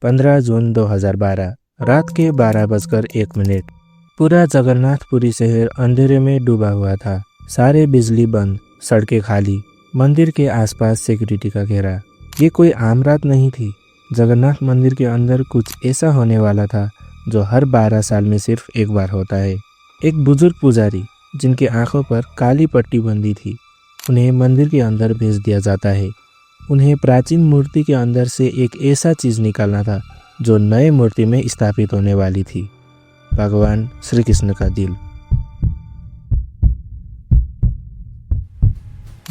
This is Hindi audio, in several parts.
15 जून 2012 रात के 12:01। पूरा जगन्नाथपुरी शहर अंधेरे में डूबा हुआ था। सारे बिजली बंद, सड़कें खाली, मंदिर के आसपास सिक्योरिटी का घेरा। ये कोई आम रात नहीं थी। जगन्नाथ मंदिर के अंदर कुछ ऐसा होने वाला था जो हर 12 साल में सिर्फ एक बार होता है। एक बुजुर्ग पुजारी जिनकी आंखों पर काली पट्टी बंधी थी, उन्हें मंदिर के अंदर भेज दिया जाता है। उन्हें प्राचीन मूर्ति के अंदर से एक ऐसा चीज निकालना था जो नए मूर्ति में स्थापित होने वाली थी, भगवान श्री कृष्ण का दिल।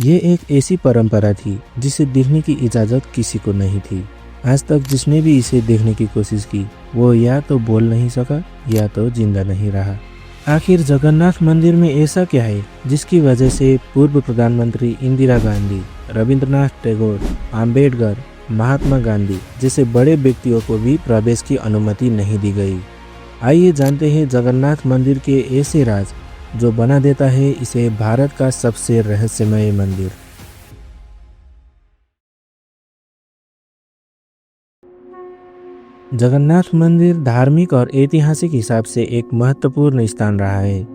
ये एक ऐसी परंपरा थी जिसे देखने की इजाजत किसी को नहीं थी। आज तक जिसने भी इसे देखने की कोशिश की वो या तो बोल नहीं सका या तो जिंदा नहीं रहा। आखिर जगन्नाथ मंदिर में ऐसा क्या है जिसकी वजह से पूर्व प्रधानमंत्री इंदिरा गांधी, रविंद्रनाथ टैगोर, अंबेडकर, महात्मा गांधी जैसे बड़े व्यक्तियों को भी प्रवेश की अनुमति नहीं दी गई? आइए जानते हैं जगन्नाथ मंदिर के ऐसे राज जो बना देता है इसे भारत का सबसे रहस्यमय मंदिर। जगन्नाथ मंदिर धार्मिक और ऐतिहासिक हिसाब से एक महत्वपूर्ण स्थान रहा है।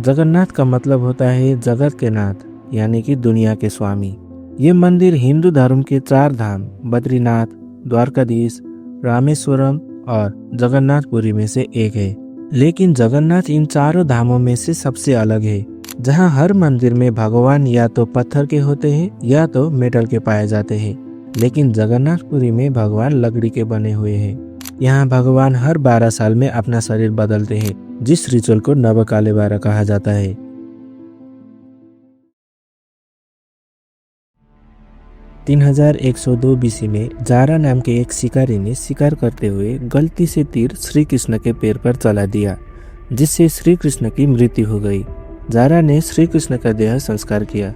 जगन्नाथ का मतलब होता है जगत के नाथ, यानी कि दुनिया के स्वामी। ये मंदिर हिंदू धर्म के 4 धाम बद्रीनाथ, द्वारकाधीश, रामेश्वरम और जगन्नाथपुरी में से एक है। लेकिन जगन्नाथ इन चारों धामों में से सबसे अलग है, जहाँ हर मंदिर में भगवान या तो पत्थर के होते हैं या तो मेटल के पाए जाते हैं। लेकिन जगन्नाथपुरी में भगवान लकड़ी के बने हुए हैं। यहाँ भगवान हर 12 साल में अपना शरीर बदलते हैं, जिस रिचुअल को नवकालेबारा कहा जाता है। तीन 3102 बीसी में जारा नाम के एक शिकारी ने शिकार करते हुए गलती से तीर श्री कृष्ण के पैर पर चला दिया, जिससे श्री कृष्ण की मृत्यु हो गई। जारा ने श्री कृष्ण का देह संस्कार किया,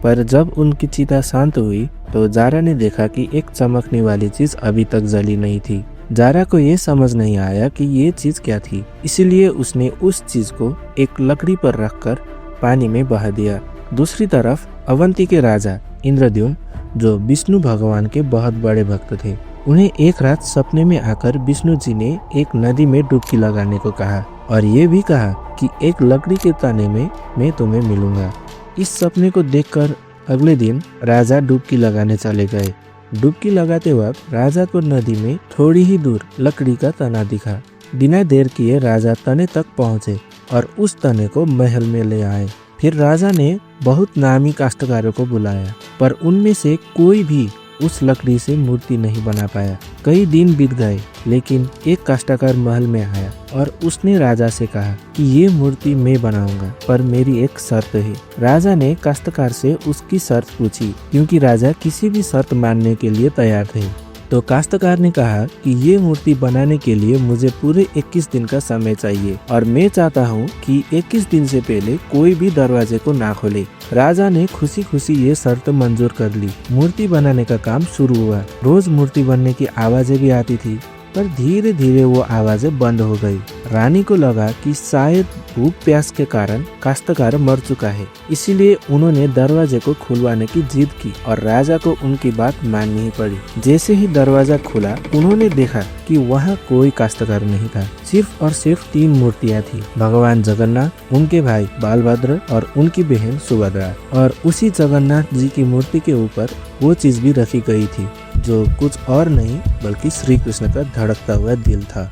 पर जब उनकी चिता शांत हुई तो जारा ने देखा कि एक चमकने वाली चीज अभी तक जली नहीं थी। जारा को ये समझ नहीं आया कि ये चीज क्या थी, इसीलिए उसने उस चीज को एक लकड़ी पर रखकर पानी में बहा दिया। दूसरी तरफ अवंती के राजा इंद्रद्युम्न, जो विष्णु भगवान के बहुत बड़े भक्त थे, उन्हें एक रात सपने में आकर विष्णु जी ने एक नदी में डुबकी लगाने को कहा और ये भी कहा कि एक लकड़ी के तने में मैं तुम्हें मिलूंगा। इस सपने को देखकर अगले दिन राजा डुबकी लगाने चले गए। डुबकी लगाते वक्त राजा को नदी में थोड़ी ही दूर लकड़ी का तना दिखा। बिना देर किए राजा तने तक पहुंचे और उस तने को महल में ले आए। फिर राजा ने बहुत नामी काश्तकारों को बुलाया, पर उनमें से कोई भी उस लकड़ी से मूर्ति नहीं बना पाया। कई दिन बीत गए, लेकिन एक काश्तकार महल में आया और उसने राजा से कहा कि ये मूर्ति मैं बनाऊंगा, पर मेरी एक शर्त है। राजा ने काश्तकार से उसकी शर्त पूछी, क्योंकि राजा किसी भी शर्त मानने के लिए तैयार थे। तो काश्तकार ने कहा कि ये मूर्ति बनाने के लिए मुझे पूरे 21 दिन का समय चाहिए और मैं चाहता हूँ कि 21 दिन से पहले कोई भी दरवाजे को ना खोले। राजा ने खुशी खुशी ये शर्त मंजूर कर ली। मूर्ति बनाने का काम शुरू हुआ। रोज मूर्ति बनने की आवाजें भी आती थी, पर धीरे धीरे वो आवाजें बंद हो गई। रानी को लगा कि शायद भूख प्यास के कारण काश्तकार मर चुका है, इसीलिए उन्होंने दरवाजे को खुलवाने की जिद की और राजा को उनकी बात माननी ही पड़ी। जैसे ही दरवाजा खुला, उन्होंने देखा कि वहाँ कोई काश्तकार नहीं था। सिर्फ और सिर्फ 3 मूर्तियाँ थी, भगवान जगन्नाथ, उनके भाई बालभद्र और उनकी बहन सुभद्रा। और उसी जगन्नाथ जी की मूर्ति के ऊपर वो चीज भी रखी गई थी जो कुछ और नहीं बल्कि श्री कृष्ण का धड़कता हुआ दिल था।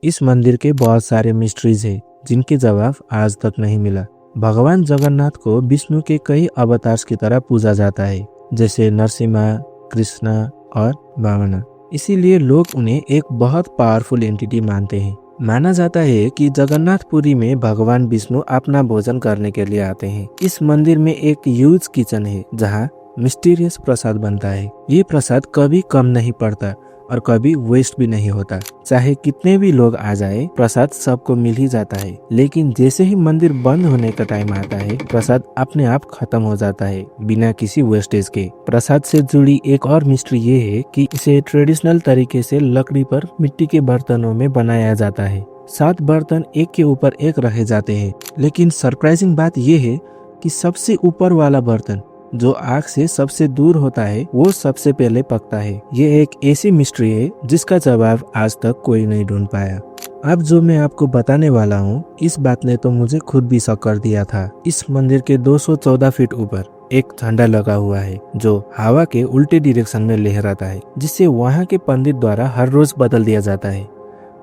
इस मंदिर के बहुत सारे मिस्ट्रीज है जिनके जवाब आज तक नहीं मिला। भगवान जगन्नाथ को विष्णु के कई अवतार की तरह पूजा जाता है, जैसे नरसिम्हा, कृष्णा और वामना। इसीलिए लोग उन्हें एक बहुत पावरफुल एंटिटी मानते हैं। माना जाता है कि जगन्नाथपुरी में भगवान विष्णु अपना भोजन करने के लिए आते हैं। इस मंदिर में एक ह्यूज किचन है जहाँ मिस्टीरियस प्रसाद बनता है। ये प्रसाद कभी कम नहीं पड़ता और कभी वेस्ट भी नहीं होता। चाहे कितने भी लोग आ जाए, प्रसाद सबको मिल ही जाता है। लेकिन जैसे ही मंदिर बंद होने का टाइम आता है, प्रसाद अपने आप खत्म हो जाता है बिना किसी वेस्टेज के। प्रसाद से जुड़ी एक और मिस्ट्री ये है कि इसे ट्रेडिशनल तरीके से लकड़ी पर मिट्टी के बर्तनों में बनाया जाता है। 7 बर्तन एक के ऊपर एक रखे जाते हैं, लेकिन सरप्राइजिंग बात यह है कि सबसे ऊपर वाला बर्तन जो आग से सबसे दूर होता है वो सबसे पहले पकता है। ये एक ऐसी मिस्ट्री है जिसका जवाब आज तक कोई नहीं ढूंढ पाया। अब जो मैं आपको बताने वाला हूँ, इस बात ने तो मुझे खुद भी शॉक कर दिया था। इस मंदिर के 214 फीट ऊपर एक झंडा लगा हुआ है जो हवा के उल्टे डायरेक्शन में लहराता है, जिसे वहाँ के पंडित द्वारा हर रोज बदल दिया जाता है।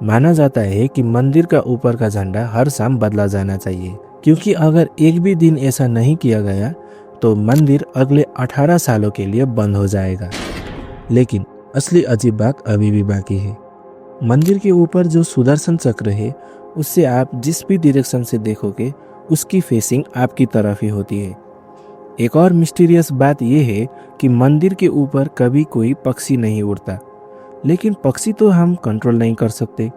माना जाता है कि मंदिर का ऊपर का झंडा हर शाम बदला जाना चाहिए, क्योंकि अगर एक भी दिन ऐसा नहीं किया गया तो मंदिर अगले 18 सालों के लिए बंद हो जाएगा। लेकिन असली अजीब बात अभी भी बाकी है। मंदिर के ऊपर जो सुदर्शन चक्र है, उससे आप जिस भी डायरेक्शन से देखोगे उसकी फेसिंग आपकी तरफ ही होती है। एक और मिस्टीरियस बात यह है कि मंदिर के ऊपर कभी कोई पक्षी नहीं उड़ता। लेकिन पक्षी तो हम कंट्रोल नहीं कर सकते,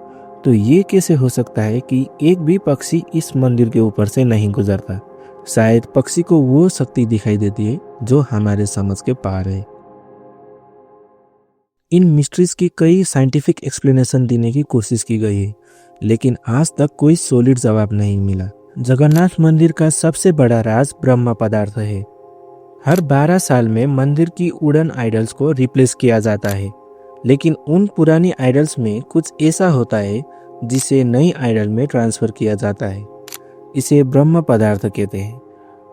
तो ये कैसे हो सकता है कि एक भी पक्षी इस मंदिर के ऊपर से नहीं गुजरता? शायद पक्षी को वो शक्ति दिखाई देती है जो हमारे समझ के पार है। इन मिस्ट्रीज की कई साइंटिफिक एक्सप्लेनेशन देने की कोशिश की गई है, लेकिन आज तक कोई सॉलिड जवाब नहीं मिला। जगन्नाथ मंदिर का सबसे बड़ा राज ब्रह्म पदार्थ है। हर 12 साल में मंदिर की वुडन आइडल्स को रिप्लेस किया जाता है, लेकिन उन पुरानी आइडल्स में कुछ ऐसा होता है जिसे नई आइडल में ट्रांसफर किया जाता है। इसे ब्रह्म पदार्थ कहते हैं,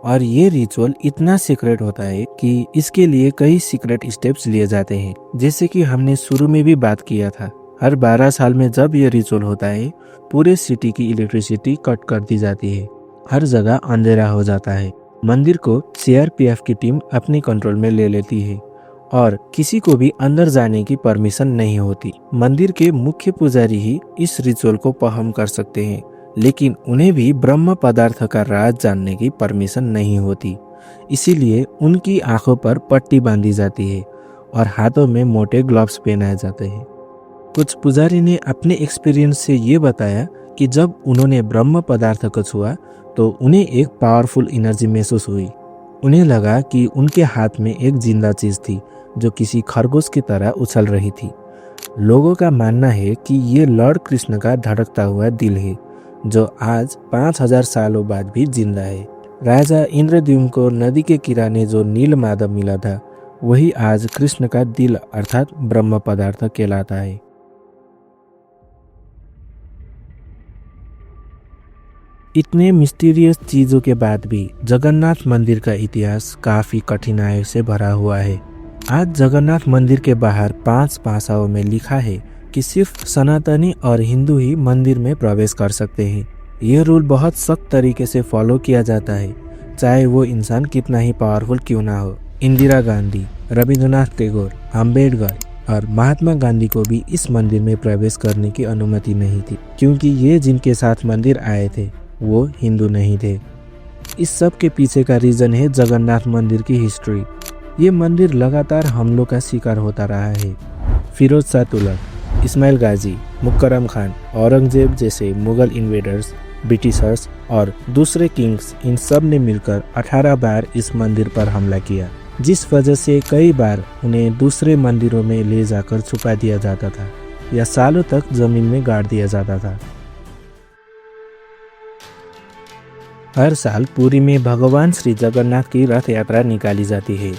और ये रिचुअल इतना सीक्रेट होता है कि इसके लिए कई सीक्रेट स्टेप्स लिए जाते हैं। जैसे कि हमने शुरू में भी बात किया था, हर 12 साल में जब ये रिचुअल होता है, पूरे सिटी की इलेक्ट्रिसिटी कट कर दी जाती है, हर जगह अंधेरा हो जाता है। मंदिर को सीआरपीएफ की टीम अपने कंट्रोल में ले लेती है और किसी को भी अंदर जाने की परमिशन नहीं होती। मंदिर के मुख्य पुजारी ही इस रिचुअल को परफॉर्म कर सकते हैं, लेकिन उन्हें भी ब्रह्म पदार्थ का राज जानने की परमिशन नहीं होती। इसीलिए उनकी आंखों पर पट्टी बांधी जाती है और हाथों में मोटे ग्लव्स पहनाए जाते हैं। कुछ पुजारी ने अपने एक्सपीरियंस से ये बताया कि जब उन्होंने ब्रह्म पदार्थ को छुआ तो उन्हें एक पावरफुल एनर्जी महसूस हुई। उन्हें लगा कि उनके हाथ में एक जिंदा चीज थी जो किसी खरगोश की तरह उछल रही थी। लोगों का मानना है कि ये लॉर्ड कृष्ण का धड़कता हुआ दिल है, जो आज 5000 सालों बाद भी जिंदा है। राजा इंद्रद्युम्न को नदी के किनारे जो नील माधव मिला था, वही आज कृष्ण का दिल अर्थात ब्रह्म पदार्थ कहलाता है। इतने मिस्टीरियस चीजों के बाद भी जगन्नाथ मंदिर का इतिहास काफी कठिनाइयों से भरा हुआ है। आज जगन्नाथ मंदिर के बाहर 5 भाषाओं में लिखा है कि सिर्फ सनातनी और हिंदू ही मंदिर में प्रवेश कर सकते हैं। ये रूल बहुत सख्त तरीके से फॉलो किया जाता है, चाहे वो इंसान कितना ही पावरफुल क्यों ना हो। इंदिरा गांधी, रविंद्रनाथ टैगोर, अम्बेडकर और महात्मा गांधी को भी इस मंदिर में प्रवेश करने की अनुमति नहीं थी, क्योंकि ये जिनके साथ मंदिर आए थे वो हिंदू नहीं थे। इस सब के पीछे का रीजन है जगन्नाथ मंदिर की हिस्ट्री। ये मंदिर लगातार हमलों का शिकार होता रहा है। फिरोज शाह तुगलक, इस्माइल गाजी, मुकर्रम खान, औरंगजेब जैसे मुगल इन्वेडर्स, ब्रिटिशर्स और दूसरे किंग्स, इन सब ने मिलकर 18 बार इस मंदिर पर हमला किया, जिस वजह से कई बार उन्हें दूसरे मंदिरों में ले जाकर छुपा दिया जाता था या सालों तक जमीन में गाड़ दिया जाता था। हर साल पुरी में भगवान श्री जगन्नाथ की रथ यात्रा निकाली जाती है।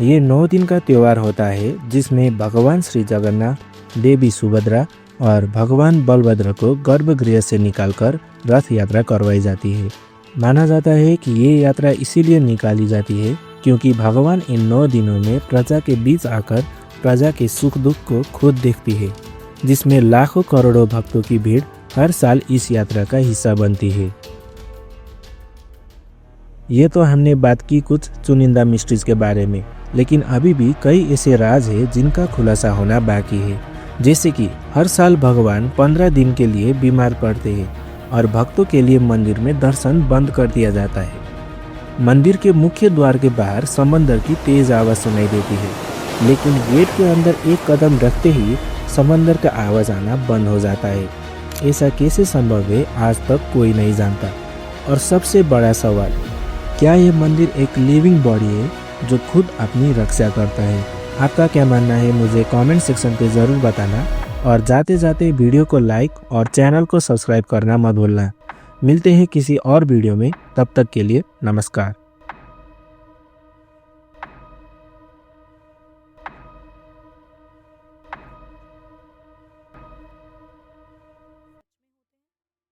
ये 9 दिन का त्यौहार होता है, जिसमें भगवान श्री जगन्नाथ, देवी सुभद्रा और भगवान बलभद्र को गर्भगृह से निकालकर रथ यात्रा करवाई जाती है। माना जाता है कि ये यात्रा इसीलिए निकाली जाती है क्योंकि भगवान इन 9 दिनों में प्रजा के बीच आकर प्रजा के सुख दुख को खुद देखती है, जिसमें लाखों करोड़ों भक्तों की भीड़ हर साल इस यात्रा का हिस्सा बनती है। ये तो हमने बात की कुछ चुनिंदा मिस्ट्रीज के बारे में, लेकिन अभी भी कई ऐसे राज हैं जिनका खुलासा होना बाकी है। जैसे कि हर साल भगवान 15 दिन के लिए बीमार पड़ते हैं और भक्तों के लिए मंदिर में दर्शन बंद कर दिया जाता है। मंदिर के मुख्य द्वार के बाहर समंदर की तेज आवाज़ सुनाई देती है, लेकिन गेट के अंदर एक कदम रखते ही समंदर का आवाज़ आना बंद हो जाता है। ऐसा कैसे संभव है, आज तक कोई नहीं जानता। और सबसे बड़ा सवाल, क्या ये मंदिर एक लिविंग बॉडी है जो खुद अपनी रक्षा करता है? आपका क्या मानना है मुझे कमेंट सेक्शन पे ज़रूर बताना, और जाते जाते वीडियो को लाइक और चैनल को सब्सक्राइब करना मत भूलना। मिलते हैं किसी और वीडियो में, तब तक के लिए नमस्कार।